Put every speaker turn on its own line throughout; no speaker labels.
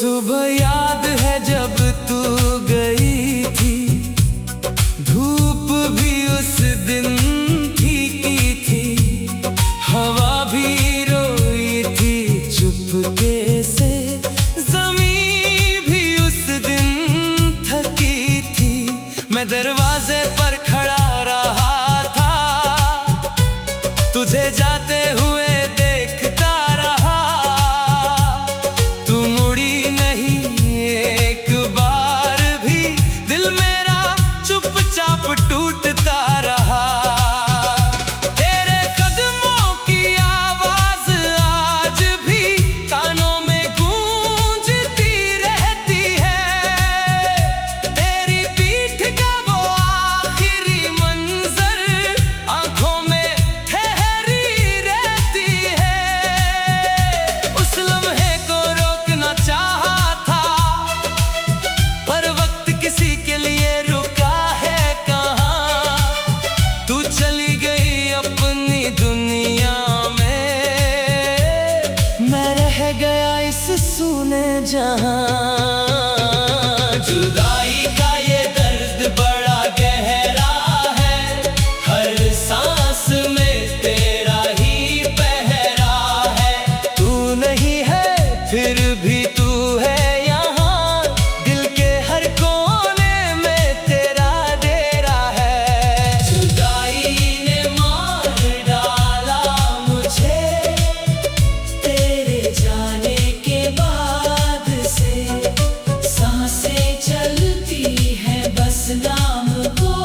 सुबह याद है जब तू गई थी, धूप भी उस दिन फीकी थी, हवा भी रोई थी चुपके से, ज़मीं भी उस दिन थकी थी। मैं दरवाजे पर खड़ा रहा था, तुझे जाते हुए देखता रहा, तू मुड़ी नहीं एक बार भी, दिल मेरा चुपचाप टूटता रहा। तेरे कदमों की आवाज आज भी कानों में गूंजती रहती है, तेरी पीठ का वो आखिरी मंजर आंखों में ठहरी रहती है। उस लम्हे को रोकना चाहा था, पर वक्त किसी के लिए रुका है कहाँ। तू चली गई अपनी दुनिया में, मैं रह गया इस सूने जहां। जुदाई का ये दर्द बड़ा गहरा है, हर सांस में तेरा ही पहरा है। तू नहीं है फिर भी तू है यहाँ, दिल के हर कोने में तेरा डेरा है। जुदाई ने मार डाला मुझे, तेरे जाने के बाद से सांसें चलती है बस नाम को,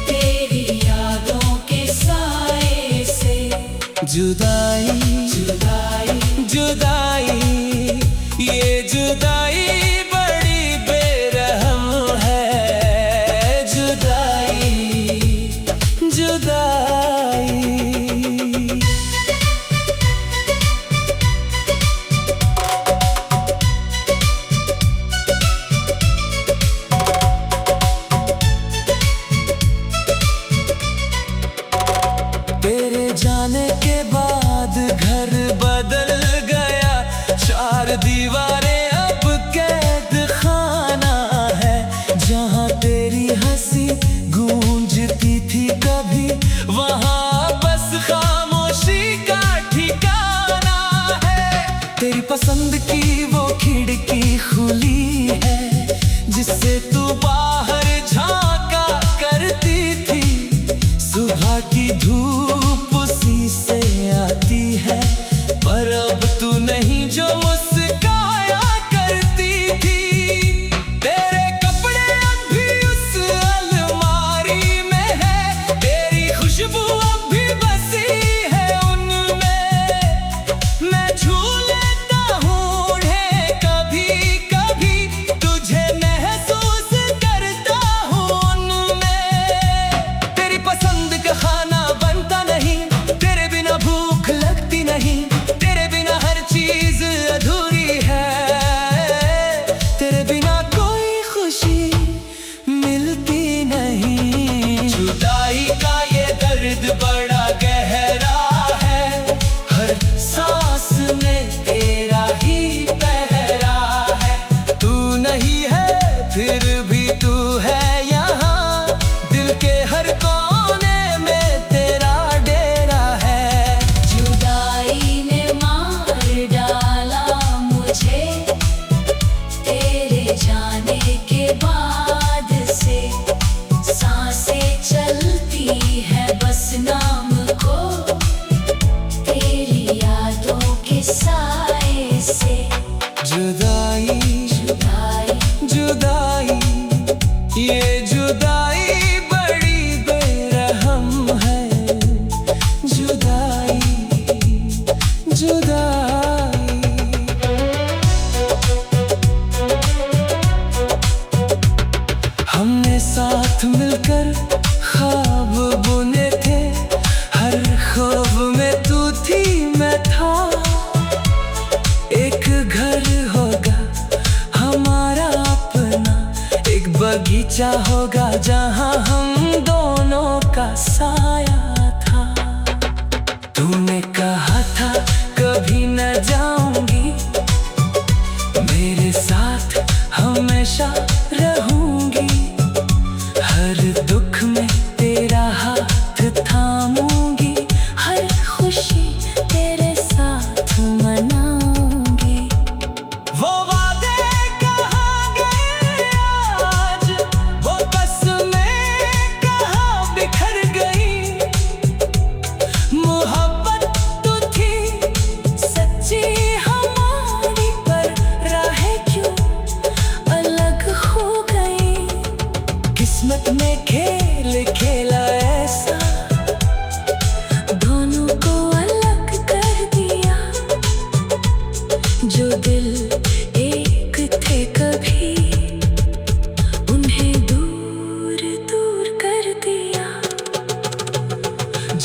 तेरी यादों के साए से। जुदाई जुदाई जुदाई, ये जुदाई बड़ी बेरहम है। जुदाई जुदाई। तेरे जाने के बाद घर बदल गया, चार दीवारें अब कैद खाना है। जहाँ तेरी हंसी गूंजती थी कभी, वहाँ बस खामोशी का ठिकाना है। तेरी पसंद की वो खिड़की खुली है, जिससे तू बाहर झांका करती थी। सुबह की धूप उसी से आती है, पर अब तू नहीं जो मुस्काया करती थी। तेरे कपड़े अब भी उस अलमारी में है, तेरी खुशबू अब भी बसी है उनमें। मैं छू लेता हूँ उन्हें कभी कभी, तुझे महसूस करता हूँ उनमें। तेरी पसंद का खाना बन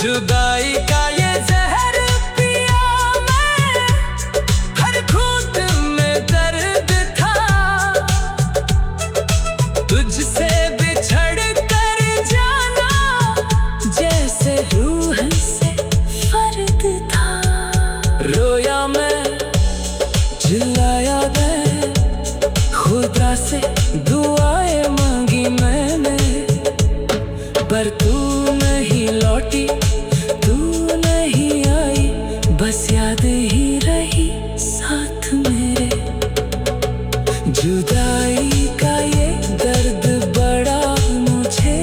जुदाई का ये जहर पिया मैं, हर घूंट में दर्द था। तुझसे बिछड़ कर जाना जैसे रूह से फर्क था। रोया मैं, चिल्लाया मैं, खुदा से दुआएं मांगी मैंने, पर तू नहीं लौटी, तू नहीं आई, बस याद ही रही साथ मेरे। जुदाई का ये दर्द बड़ा मुझे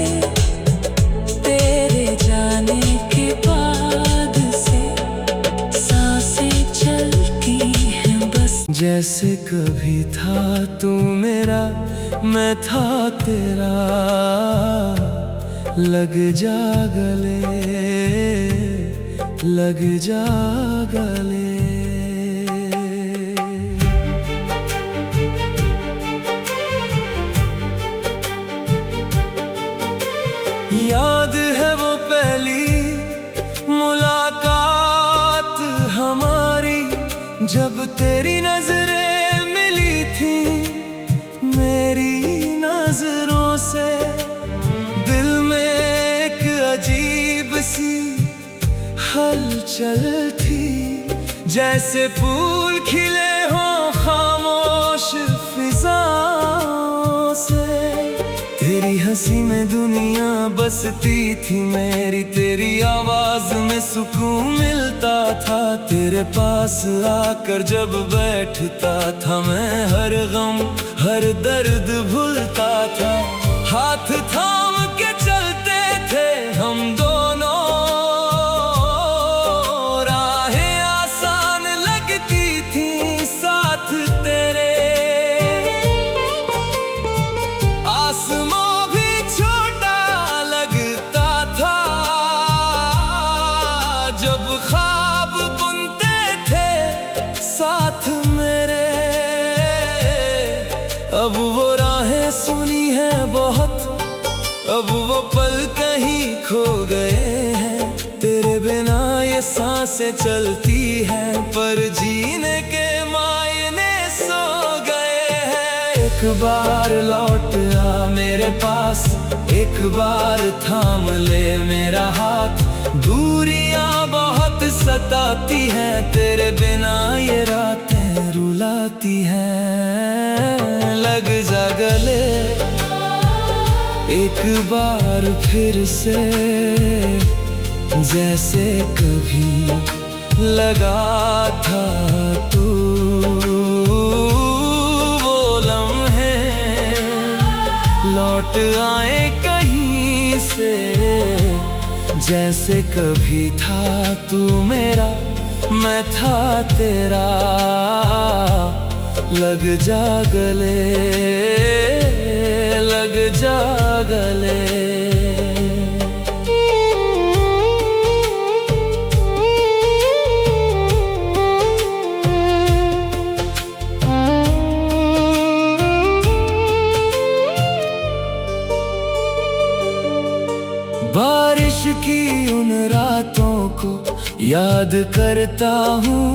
तेरे जाने के बाद से, सांसें चलती हैं बस। जैसे कभी था तू मेरा, मैं था तेरा, लग जा गले, लग जा गले। याद है वो पहली मुलाकात हमारी, जब तेरी नजरें मिली थी मेरी नजरों से। दिल में एक अजीब सी हलचल थी, जैसे फूल खिले हों खामोश फिजाओं से। तेरी हंसी में दुनिया बसती थी मेरी, तेरी आवाज में सुकून मिलता था। तेरे पास आकर जब बैठता था मैं, हर गम हर दर्द भूलता था। हाथ थाम के चलते थे हम दोनों, राहें आसान लगती थी साथ तेरे। आसमां भी छोटा लगता था जब ख्वाब बुनते थे साथ मेरे। अब वो राहें सुनी है बहुत, अब वो पल कहीं खो गए हैं। तेरे बिना ये सांसें चलती हैं, पर जीने के मायने सो गए हैं। एक बार लौट आ मेरे पास, एक बार थाम ले मेरा हाथ। दूरियां बहुत सताती हैं, तेरे बिना ये रातें रुलाती हैं। लग जा गले एक बार फिर से, जैसे कभी लगा था तू। वो लम्हे लौट आए कहीं से, जैसे कभी था तू मेरा, मैं था तेरा। लग जा गले, लग जा गले। बारिश की उन रातों को याद करता हूँ,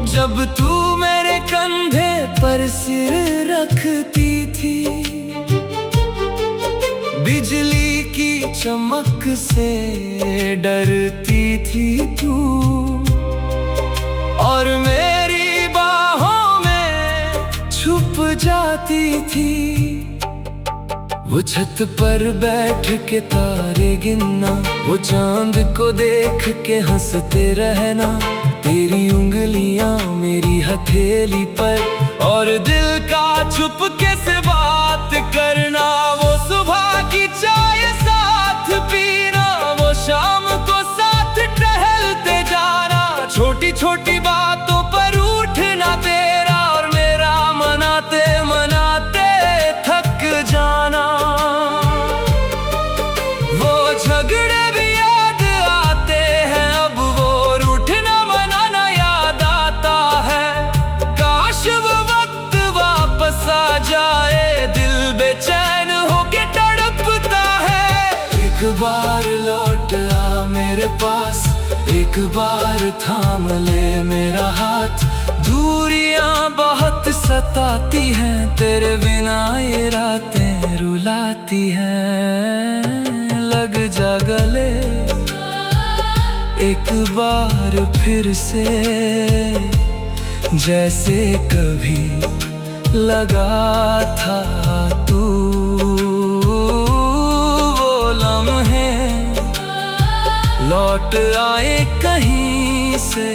जब तू मेरे कंधे पर सिर रखती थी। बिजली की चमक से डरती थी तू, और मेरी बाहों में छुप जाती थी। वो छत पर बैठ के तारे गिनना, वो चांद को देख के हंसते रहना। तेरी उंगलियां मेरी हथेली पर, और दिल का चुपके से बात करना। वो सुबह की चाय साथ पीना, वो शाम को साथ टहलते जाना। छोटी छोटी बातों पर उठना तेरा और मेरा, मनाते मनाते थक जाना। वो झगड़े भी याद आते हैं अब, वो रूठना मनाना याद आता है। काश वो वक्त वापस आ जाए, दिल बेचैन होके तड़पता है। एक बार लौट मेरे पास, एक बार थाम ले मेरा हाथ। दूरियां बहुत सताती हैं, तेरे बिना ये रातें रुलाती हैं। लग जा गले एक बार फिर से, जैसे कभी लगा था तू। वो लम्हे लौट आए कहीं से,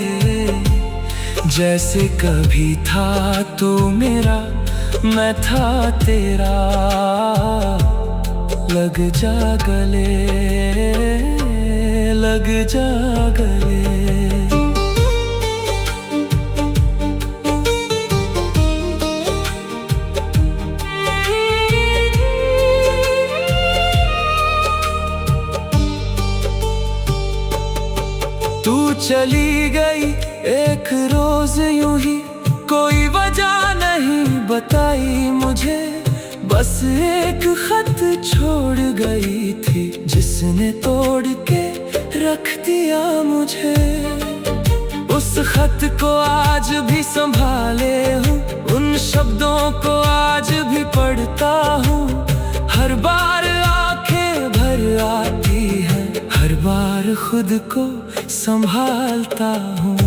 जैसे कभी था तू मेरा, मैं था तेरा। लग जा गले, लग जा गले। तू चली गई एक रोज यूं ही, कोई वजह नहीं बताई मुझे। बस एक खत छोड़ गई थी, जिसने तोड़ के रख दिया मुझे। उस खत को आज भी संभाले हूँ, उन शब्दों को आज भी पढ़ता हूँ। हर बार आंखें भर आती है, हर बार खुद को संभालता हूँ।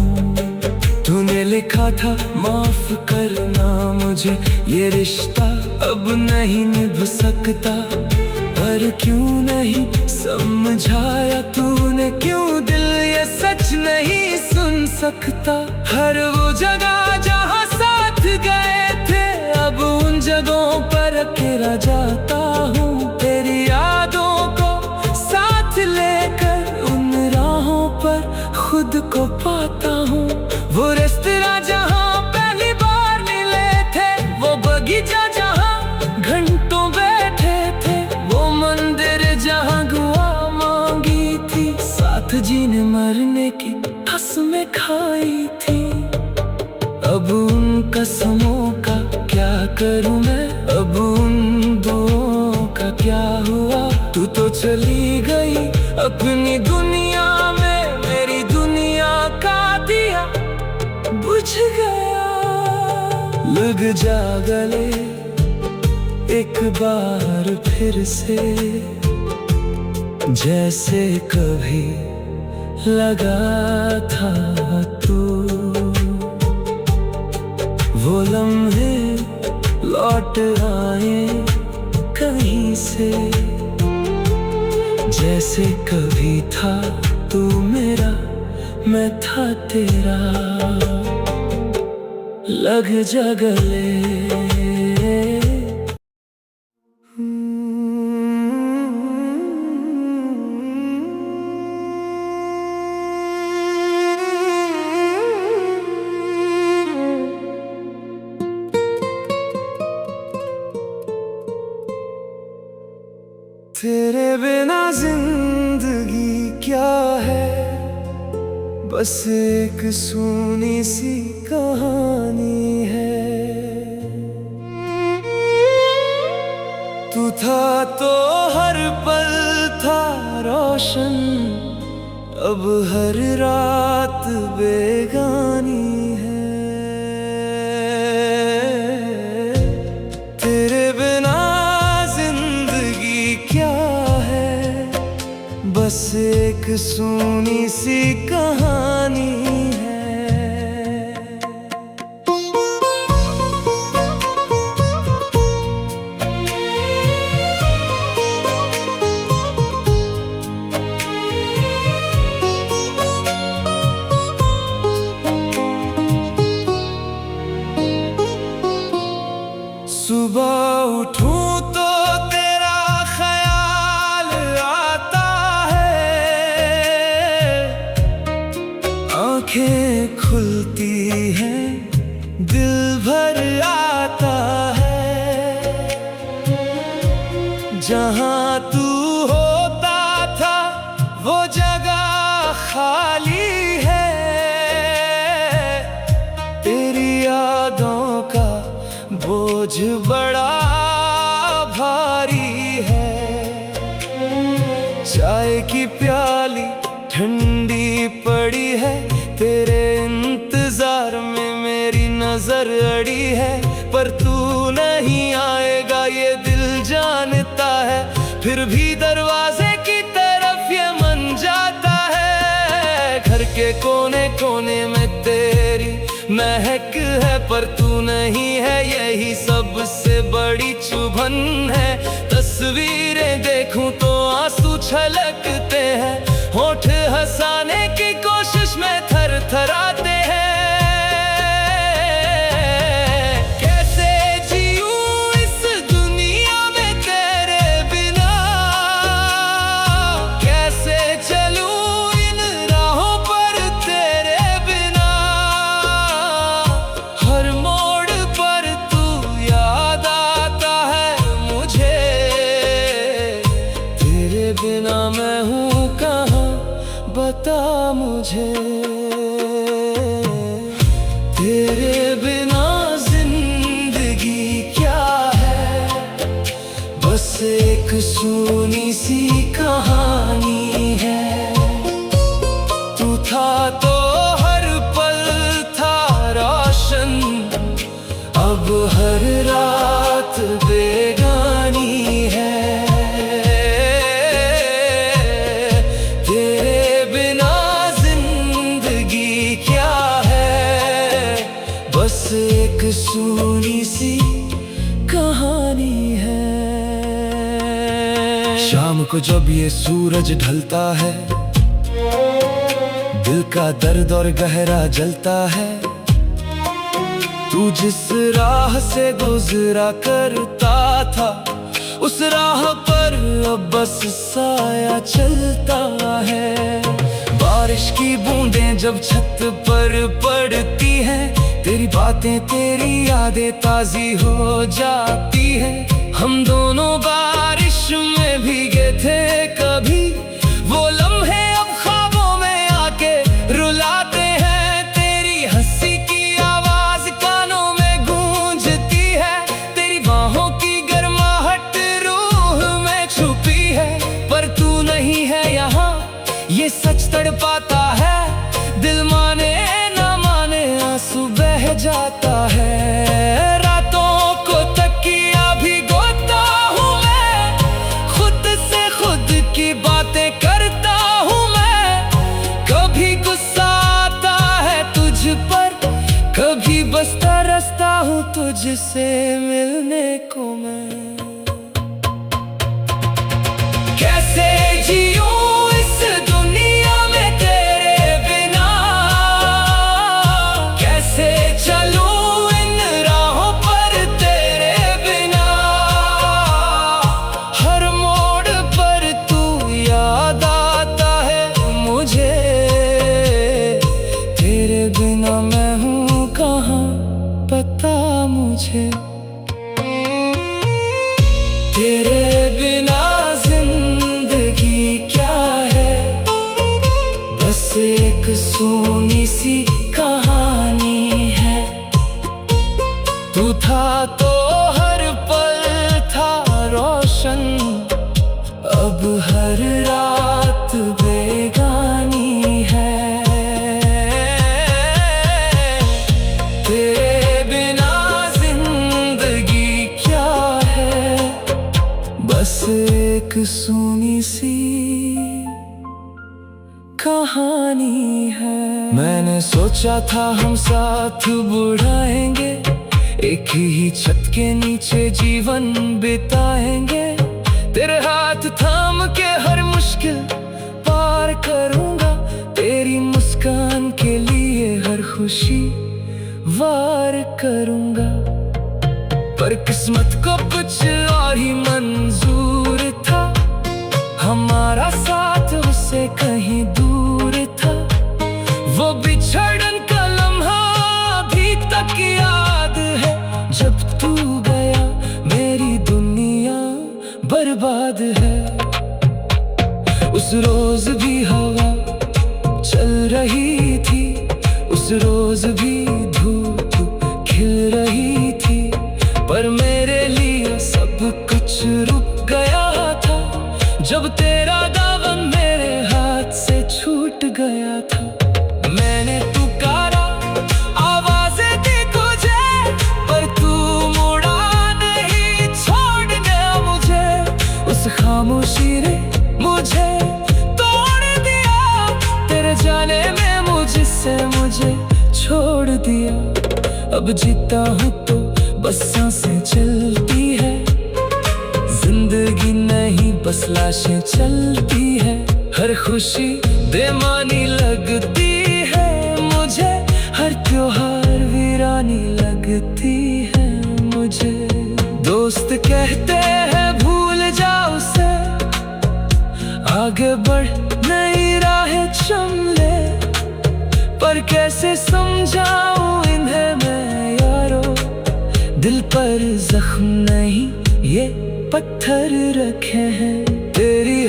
तूने लिखा था माफ करना मुझे, ये रिश्ता अब नहीं निभ सकता। पर क्यों नहीं समझाया तूने, क्यों दिल ये सच नहीं सुन सकता। हर वो जगह जहाँ साथ गए थे, अब उन जगहों पर अकेला जाता हूँ। तेरी यादों को साथ लेकर उन राहों पर खुद को पाता हूँ। वो रेस्तरां जहाँ पहली बार मिले थे, वो बगीचा जहाँ घंटों बैठे थे, वो मंदिर जहाँ दुआ मांगी थी, साथ जीने मरने की कसमें खाई थी। अब उन कसमों का क्या करूँ मैं, अब उन दुआओं का क्या हुआ। तू तो चली गई अपनी दुनिया में, मेरी दुनिया का दिया बुझ गया। लग जा गले एक बार फिर से, जैसे कभी लगा था तू। वो लम्हे लौट आए कहीं से, जैसे कभी था तू मेरा, मैं था तेरा। लग जा गले। तेरे बिना जिंदगी क्या है, बस एक सूनी सी कहानी है। तू था तो हर पल था रोशन, अब हर रात बेगानी है। तेरे बिना जिंदगी क्या है, बस एक सूनी सी कहानी है। सुबह उठूं तो तेरा ख्याल आता है, आंखें खुलती हैं दिल भर आता है। जहां तू होता था वो जगह खाली है, तेरी यादों का बोझ बड़ा भारी है। चाय की प्याली ठंडी पड़ी है, तेरे इंतजार में मेरी नजर अड़ी है। पर तू नहीं आएगा ये दिल जानता है, फिर भी दरवाजे की तरफ ये मन जाता है। घर के कोने कोने में तेरी महक है, पर तू नहीं है, यही सबसे बड़ी चुभन है। तस्वीरें देखूं तो आंसू छलकते हैं, होठ हंसाने की कोशिश में थर थराते हैं। कैसे जीऊं इस दुनिया में तेरे बिना, कैसे चलूं इन राहों पर तेरे बिना। हर मोड़ पर तू याद आता है मुझे, तेरे बिना मैं हूँ कहाँ बता मुझे। तेरे बिना जिंदगी क्या है, बस एक सूनी सी कहानी है। तू था तो हर पल था रोशन, अब हर रात बेगानी है। बस एक सूनी सी कहानी है। शाम को जब ये सूरज ढलता है, दिल का दर्द और गहरा जलता है। तू जिस राह से गुजरा करता था, उस राह पर अब बस साया चलता है। बारिश की बूंदें जब छत पर पड़ती हैं, तेरी बातें तेरी यादें ताजी हो जाती है। हम दोनों बारिश में भीगे थे कभी, वो लम्हे अब ख्वाबों में आके रुलाते हैं। तेरी हंसी की आवाज कानों में गूंजती है, तेरी बाहों की गर्माहट रूह में छुपी है। पर तू नहीं है यहाँ, ये सच तड़पाता है। दिल माने ना माने आंसू बह जाता है। रातों को तकिया भिगोता हूँ मैं, खुद से खुद की बातें करता हूँ मैं। कभी गुस्सा आता है तुझ पर, कभी बस तरसता हूँ तुझसे मिलने को मैं। कैसे जीऊं इस दुनिया में तेरे बिना, कैसे चलूं इन राहों पर तेरे बिना। हर मोड़ पर तू याद आता है मुझे, तेरे बिना मैं हूँ कहाँ पता मुझे। तेरे बिना जिंदगी क्या है, बस एक सूनी सी कहानी है। तू था तो हर पल था रोशन, अब हर रात बेगानी है। तेरे बिना जिंदगी क्या है, बस एक सूनी सी कहानी है। मैंने सोचा था हम साथ बुढ़ाएंगे, एक ही छत के नीचे जीवन बिताएंगे। तेरे हाथ थाम के हर मुश्किल पार करूंगा, तेरी मुस्कान के लिए हर खुशी वार करूंगा। पर किस्मत को कुछ और ही मंजूर था, हमारा साथ उससे कहीं दूर था। वो बिछड़न का लम्हा अभी तक याद है, जब तू गया मेरी दुनिया बर्बाद है। उस रोज भी हवा चल रही थी, उस रोज भी धूप खिल रही थी। पर मेरे लिए सब कुछ रुक गया था, जब तेरा दामन मेरे हाथ से छूट जीता हूँ तो बस सांसें चलती है, जिंदगी नहीं बस लाशें चलती है। हर खुशी बेमानी लगती है मुझे, हर त्योहार वीरानी लगती है मुझे। दोस्त कहते हैं भूल जाओ उसे, आगे बढ़ नई राहें चुन ले, पर कैसे समझाऊं इन्हें मैं यारो, दिल पर जख्म नहीं ये पत्थर रखे हैं। तेरी